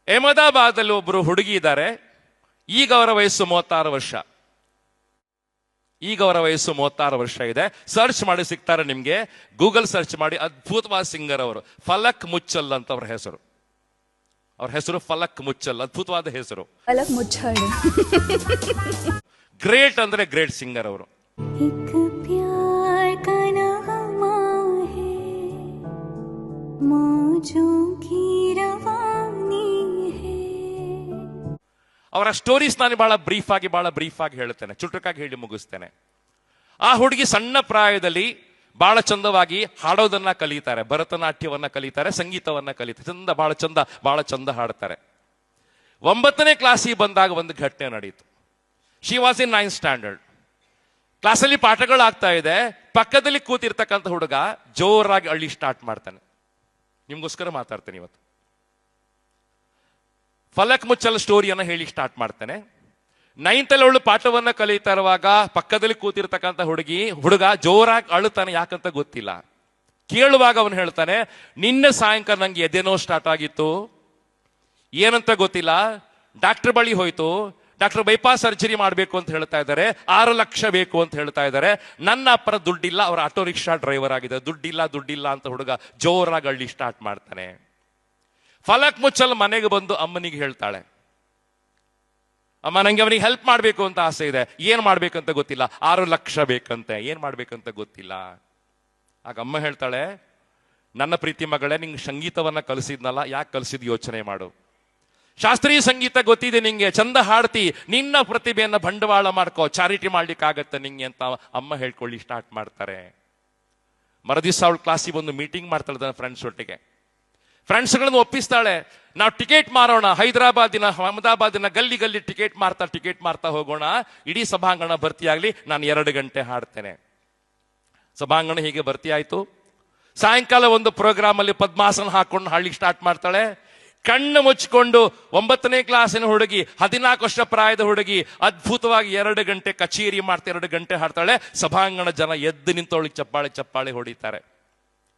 ಅಹಮದಾಬಾದ್ ಅಲ್ಲಿ ಒಬ್ರು ಹುಡುಗಿ ಇದ್ದಾರೆ. ಈಗ ಅವರ ವಯಸ್ಸು 36 ವರ್ಷ. ಈಗ ಅವರ ವಯಸ್ಸು 36 ವರ್ಷ ಇದೆ. ಸರ್ಚ್ ಮಾಡಿ ಸಿಗ್ತಾರೆ ನಿಮ್ಗೆ, ಗೂಗಲ್ ಸರ್ಚ್ ಮಾಡಿ. ಅದ್ಭುತವಾದ ಸಿಂಗರ್ ಅವರು, ಫಲಕ್ ಮುಚ್ಚಲ್ ಅಂತ ಅವ್ರ ಹೆಸರು. ಅವ್ರ ಹೆಸರು ಫಲಕ್ ಮುಚ್ಚಲ್, ಅದ್ಭುತವಾದ ಹೆಸರು. ಫಲಕ್ ಮುಚ್ಚಲ್. ಗ್ರೇಟ್ ಅಂದ್ರೆ ಗ್ರೇಟ್ ಸಿಂಗರ್ ಅವರು. ಅವರ ಸ್ಟೋರೀಸ್ ನಾನು ಬಹಳ ಬ್ರೀಫ್ ಆಗಿ ಹೇಳ್ತೇನೆ, ಚುಟುಕಾಗಿ ಹೇಳಿ ಮುಗಿಸ್ತೇನೆ. ಆ ಹುಡುಗಿ ಸಣ್ಣ ಪ್ರಾಯದಲ್ಲಿ ಬಹಳ ಚಂದವಾಗಿ ಹಾಡೋದನ್ನ ಕಲಿತಾರೆ, ಭರತನಾಟ್ಯವನ್ನ ಕಲಿತಾರೆ, ಸಂಗೀತವನ್ನ ಕಲಿತಾರೆ, ಬಹಳ ಚಂದ ಹಾಡ್ತಾರೆ. 9ನೇ ಕ್ಲಾಸಿಗೆ ಬಂದಾಗ ಒಂದು ಘಟನೆ ನಡೀತು. She was in 9th standard. ಕ್ಲಾಸಲ್ಲಿ ಪಾಠಗಳಾಗ್ತಾ ಇದೆ, ಪಕ್ಕದಲ್ಲಿ ಕೂತಿರ್ತಕ್ಕಂಥ ಹುಡುಗ ಜೋರಾಗಿ ಅಳ್ಳಿ ಸ್ಟಾರ್ಟ್ ಮಾಡ್ತಾನೆ. ನಿಮ್ಗೋಸ್ಕರ ಮಾತಾಡ್ತೇನೆ ಇವತ್ತು. ಫಲಕ್ ಮುಚ್ಚಲ್ ಸ್ಟೋರಿಯನ್ನ ಹೇಳಿ ಸ್ಟಾರ್ಟ್ ಮಾಡ್ತಾನೆ. 9th ಅಲ್ಲಿ ಅವಳು ಪಾಠವನ್ನ ಕಲಿತಾ ಇರುವಾಗ ಪಕ್ಕದಲ್ಲಿ ಕೂತಿರ್ತಕ್ಕಂಥ ಹುಡುಗ ಜೋರಾಗಿ ಅಳುತ್ತಾನೆ. ಯಾಕಂತ ಗೊತ್ತಿಲ್ಲ. ಕೇಳುವಾಗ ಅವನು ಹೇಳ್ತಾನೆ, ನಿನ್ನೆ ಸಾಯಂಕಾಲ ನಂಗೆ ಎದೆನೋ ಸ್ಟಾರ್ಟ್ ಆಗಿತ್ತು, ಏನಂತ ಗೊತ್ತಿಲ್ಲ. ಡಾಕ್ಟರ್ ಬಳಿ ಹೋಯ್ತು, ಡಾಕ್ಟರ್ ಬೈಪಾಸ್ ಸರ್ಜರಿ ಮಾಡಬೇಕು ಅಂತ ಹೇಳ್ತಾ ಇದ್ದಾರೆ, 6 ಲಕ್ಷ ಬೇಕು ಅಂತ ಹೇಳ್ತಾ ಇದ್ದಾರೆ. ನನ್ನ ಅಪ್ಪರ ದುಡ್ಡಿಲ್ಲ, ಅವರ ಆಟೋ ರಿಕ್ಷಾ ಡ್ರೈವರ್ ಆಗಿದೆ, ದುಡ್ಡಿಲ್ಲ ಅಂತ ಹುಡುಗ ಜೋರಾಗಿ ಅಳ್ಳಿ ಸ್ಟಾರ್ಟ್ ಮಾಡ್ತಾನೆ. ಫಲಕ್ ಮುಚ್ಚಲ್ ಮನೆಗೆ ಬಂದು ಅಮ್ಮನಿಗೆ ಹೇಳ್ತಾಳೆ, ಅಮ್ಮ ನಂಗೆ ಅವನಿಗೆ ಹೆಲ್ಪ್ ಮಾಡ್ಬೇಕು ಅಂತ ಆಸೆ ಇದೆ, ಏನ್ ಮಾಡ್ಬೇಕಂತ ಗೊತ್ತಿಲ್ಲ, 6 ಲಕ್ಷ ಬೇಕಂತೆ, ಏನ್ ಮಾಡ್ಬೇಕಂತ ಗೊತ್ತಿಲ್ಲ. ಆಗ ಅಮ್ಮ ಹೇಳ್ತಾಳೆ, ನನ್ನ ಪ್ರೀತಿ ಮಗಳೇ, ನಿಂಗೆ ಸಂಗೀತವನ್ನ ಕಲಿಸಿದ್ನಲ್ಲ, ಯಾಕೆ ಕಲಿಸಿದ್ ಯೋಚನೆ ಮಾಡು. ಶಾಸ್ತ್ರೀಯ ಸಂಗೀತ ಗೊತ್ತಿದೆ ನಿಂಗೆ, ಚಂದ ಹಾಡ್ತಿ, ನಿನ್ನ ಪ್ರತಿಭೆಯನ್ನ ಬಂಡವಾಳ ಮಾಡ್ಕೋ, ಚಾರಿಟಿ ಮಾಡ್ಲಿಕ್ಕೆ ಆಗತ್ತೆ ನಿಂಗೆ ಅಂತ ಅಮ್ಮ ಹೇಳ್ಕೊಳ್ಳಿ ಸ್ಟಾರ್ಟ್ ಮಾಡ್ತಾರೆ. ಮರದಿವ್ಸ ಅವಳು ಕ್ಲಾಸಿಗೆ ಒಂದು ಮೀಟಿಂಗ್ ಮಾಡ್ತಾಳೆ ಫ್ರೆಂಡ್ಸ್ ಒಟ್ಟಿಗೆ. ಫ್ರೆಂಡ್ಸ್ಗಳನ್ನು ಒಪ್ಪಿಸ್ತಾಳೆ, ನಾವು ಟಿಕೆಟ್ ಮಾರೋಣ, ಹೈದರಾಬಾದಿನ ಅಹಮದಾಬಾದಿನ ಗಲ್ಲಿ ಟಿಕೆಟ್ ಮಾರ್ತಾ ಹೋಗೋಣ, ಇಡೀ ಸಭಾಂಗಣ ಭರ್ತಿಯಾಗ್ಲಿ, ನಾನು 2 ಗಂಟೆ ಹಾಡ್ತೇನೆ. ಸಭಾಂಗಣ ಹೀಗೆ ಭರ್ತಿ ಆಯ್ತು. ಸಾಯಂಕಾಲ ಒಂದು ಪ್ರೋಗ್ರಾಮ್ ಅಲ್ಲಿ ಪದ್ಮಾಸನ ಹಾಕೊಂಡು ಹಾಡ್ಲಿಕ್ಕೆ ಸ್ಟಾರ್ಟ್ ಮಾಡ್ತಾಳೆ. ಕಣ್ಣು ಮುಚ್ಚಿಕೊಂಡು 9ನೇ ಕ್ಲಾಸಿನ ಹುಡುಗಿ, 14 ವರ್ಷ ಪ್ರಾಯದ ಹುಡುಗಿ, ಅದ್ಭುತವಾಗಿ 2 ಗಂಟೆ ಕಚೇರಿ ಮಾಡ್ತಾ 2 ಗಂಟೆ ಹಾಡ್ತಾಳೆ. ಸಭಾಂಗಣ ಜನ ಎದ್ದು ನಿಂತವಳಿಗೆ ಚಪ್ಪಾಳೆ ಹೊಡಿತಾರೆ.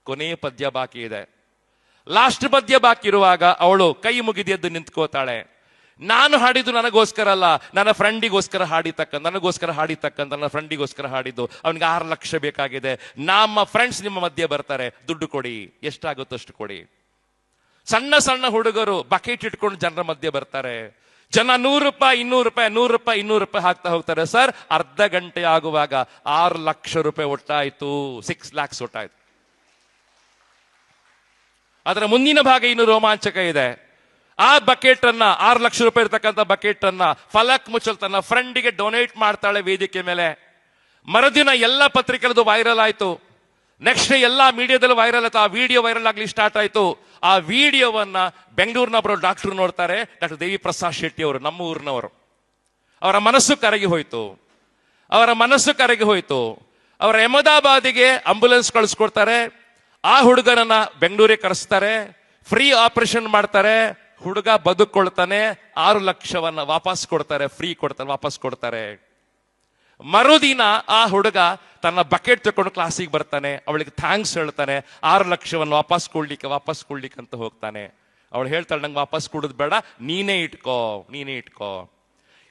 ಕೊನೆಯ ಪದ್ಯ ಬಾಕಿ ಇದೆ. ಲಾಸ್ಟ್ ಪದ್ಯ ಬಾಕಿ ಇರುವಾಗ ಅವಳು ಕೈ ಮುಗಿದು ಎದ್ದು ನಿಂತ್ಕೋತಾಳೆ. ನಾನು ಹಾಡಿದ್ದು ನನಗೋಸ್ಕರ ಅಲ್ಲ, ನನ್ನ ಫ್ರೆಂಡಿಗೋಸ್ಕರ ಹಾಡಿತಕ್ಕಂತ ನನ್ನ ಫ್ರೆಂಡಿಗೋಸ್ಕರ ಹಾಡಿದ್ದು. ಅವನಿಗೆ 6 ಲಕ್ಷ ಬೇಕಾಗಿದೆ, ನಮ್ಮ ಫ್ರೆಂಡ್ಸ್ ನಿಮ್ಮ ಮಧ್ಯೆ ಬರ್ತಾರೆ, ದುಡ್ಡು ಕೊಡಿ, ಎಷ್ಟಾಗುತ್ತೋ ಅಷ್ಟು ಕೊಡಿ. ಸಣ್ಣ ಹುಡುಗರು ಬಕೆಟ್ ಇಟ್ಕೊಂಡು ಜನರ ಮಧ್ಯೆ ಬರ್ತಾರೆ. ಜನ 100 ರೂಪಾಯಿ 200 ರೂಪಾಯಿ ಹಾಕ್ತಾ ಹೋಗ್ತಾರೆ. ಸರ್, ಅರ್ಧ ಗಂಟೆ ಆಗುವಾಗ 6 ಲಕ್ಷ ರೂಪಾಯಿ ಒಟ್ಟಾಯ್ತು, 6 lakhs ಒಟ್ಟಾಯ್ತು. ಅದರ ಮುಂದಿನ ಭಾಗ ಇನ್ನು ರೋಮಾಂಚಕ ಇದೆ. ಆ ಬಕೆಟ್ ಅನ್ನ, 6 ಲಕ್ಷ ರೂಪಾಯಿ ಇರ್ತಕ್ಕಂಥ ಬಕೆಟ್ ಅನ್ನ ಫಲಕ್ ಮುಚ್ಚಲ್ ತನ್ನ ಫ್ರೆಂಡಿಗೆ ಡೊನೇಟ್ ಮಾಡ್ತಾಳೆ ವೇದಿಕೆ ಮೇಲೆ. ಮರುದಿನ ಎಲ್ಲ ಪತ್ರಿಕೆಗಳದು ವೈರಲ್ ಆಯ್ತು. ನೆಕ್ಸ್ಟ್ ಎಲ್ಲಾ ಮೀಡಿಯಾದಲ್ಲಿ ವೈರಲ್ ಆಯ್ತು. ಆ ವಿಡಿಯೋ ವೈರಲ್ ಆಗ್ಲಿ ಸ್ಟಾರ್ಟ್ ಆಯ್ತು. ಆ ವಿಡಿಯೋವನ್ನ ಬೆಂಗಳೂರಿನ ಒಬ್ಬರು ಡಾಕ್ಟರ್ ನೋಡ್ತಾರೆ, ಡಾಕ್ಟರ್ ದೇವಿ ಪ್ರಸಾದ್ ಶೆಟ್ಟಿ ಅವರು, ನಮ್ಮ ಊರಿನವರು. ಅವರ ಮನಸ್ಸು ಕರಗಿ ಹೋಯ್ತು. ಅವರ ಅಹಮದಾಬಾದಿಗೆ ಆಂಬುಲೆನ್ಸ್ ಕಳಿಸ್ಕೊಡ್ತಾರೆ. ಆ ಹುಡುಗನನ್ನ ಬೆಂಗಳೂರಿಗೆ ಕರೆಸ್ತಾರೆ, ಫ್ರೀ ಆಪರೇಷನ್ ಮಾಡ್ತಾರೆ. ಹುಡುಗ ಬದುಕೊಳ್ತಾನೆ. 6 ಲಕ್ಷವನ್ನ ವಾಪಸ್ ಕೊಡ್ತಾರೆ. ಮರುದಿನ ಆ ಹುಡುಗ ತನ್ನ ಬಕೆಟ್ ತಗೊಂಡು ಕ್ಲಾಸಿಗೆ ಬರ್ತಾನೆ. ಅವಳಿಗೆ ಥ್ಯಾಂಕ್ಸ್ ಹೇಳ್ತಾನೆ. 6 ಲಕ್ಷವನ್ನು ವಾಪಸ್ ಕೊಡ್ಲಿಕ್ಕೆ ಅಂತ ಹೋಗ್ತಾನೆ. ಅವಳು ಹೇಳ್ತಾಳೆ, ನಂಗೆ ವಾಪಸ್ ಕೊಡೋದು ಬೇಡ, ನೀನೇ ಇಟ್ಕೋ.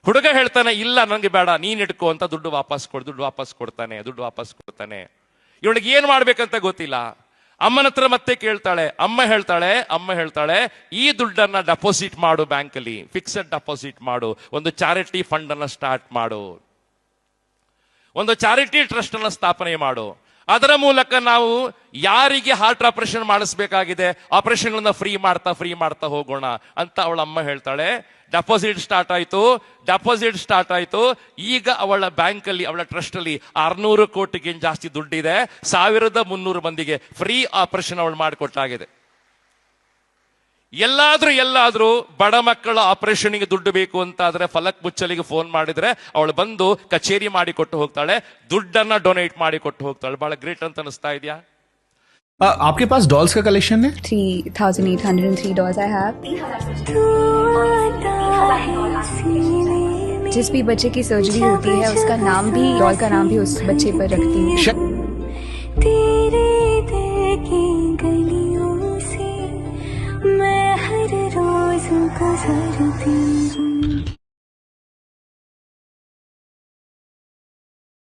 ಹುಡುಗ ಹೇಳ್ತಾನೆ, ಇಲ್ಲ ನಂಗೆ ಬೇಡ, ನೀನ್ ಇಟ್ಕೋ ಅಂತ ದುಡ್ಡು ವಾಪಸ್ ಕೊಡ್ತಾನೆ. ಇವಳಿಗೆ ಏನ್ ಮಾಡ್ಬೇಕಂತ ಗೊತ್ತಿಲ್ಲ. ಅಮ್ಮನ ಹತ್ರ ಮತ್ತೆ ಕೇಳ್ತಾಳೆ. ಅಮ್ಮ ಹೇಳ್ತಾಳೆ, ಈ ದುಡ್ಡನ್ನ ಡೆಪಾಸಿಟ್ ಮಾಡು, ಬ್ಯಾಂಕಲ್ಲಿ ಫಿಕ್ಸೆಡ್ ಡೆಪಾಸಿಟ್ ಮಾಡು, ಒಂದು ಚಾರಿಟಿ ಫಂಡ್ ಅನ್ನ ಸ್ಟಾರ್ಟ್ ಮಾಡು, ಒಂದು ಚಾರಿಟಿ ಟ್ರಸ್ಟ್ ಅನ್ನ ಸ್ಥಾಪನೆ ಮಾಡು. ಅದರ ಮೂಲಕ ನಾವು ಯಾರಿಗೆ ಹಾರ್ಟ್ ಆಪರೇಷನ್ ಮಾಡಿಸ್ಬೇಕಾಗಿದೆ ಆಪರೇಷನ್ ಫ್ರೀ ಮಾಡ್ತಾ ಹೋಗೋಣ ಅಂತ ಅವಳ ಅಮ್ಮ ಹೇಳ್ತಾಳೆ. ಡೆಪಾಸಿಟ್ ಸ್ಟಾರ್ಟ್ ಆಯ್ತು. ಈಗ ಅವಳ ಬ್ಯಾಂಕಲ್ಲಿ, ಅವಳ ಟ್ರಸ್ಟ್ ಅಲ್ಲಿ 600 ಕೋಟಿಗೆ ಜಾಸ್ತಿ ದುಡ್ಡಿದೆ. 1300 ಮಂದಿಗೆ ಫ್ರೀ ಆಪರೇಷನ್ ಅವಳು ಮಾಡಿಕೊಟ್ಟಾಗಿದೆ. ಎಲ್ಲಾದ್ರೂ ಬಡ ಮಕ್ಕಳ ಆಪರೇಷನ್ಗೆ ದುಡ್ಡು ಬೇಕು ಅಂತ ಆದ್ರೆ ಫಲಕ್ ಮುಚ್ಚಲಿಗೆ ಫೋನ್ ಮಾಡಿದ್ರೆ ಅವಳು ಬಂದು ಕಚೇರಿ ಮಾಡಿಕೊಟ್ಟು ಹೋಗ್ತಾಳೆ, ದುಡ್ಡನ್ನ ಡೊನೇಟ್ ಮಾಡಿಕೊಟ್ಟು ಹೋಗ್ತಾಳೆ. ಬಹಳ ಗ್ರೇಟ್ ಅಂತ ಅನಿಸ್ತಾ ಇದೆಯಾ? आपके पास डॉल्स का कलेक्शन है? 3,803 dolls I have. जिस भी बच्चे की सर्जरी होती है उसका नाम भी, डॉल का नाम भी उस बच्चे पर रखती हूँ. तेरे दिल की गलियों से मैं हर रोज गुजरती हूँ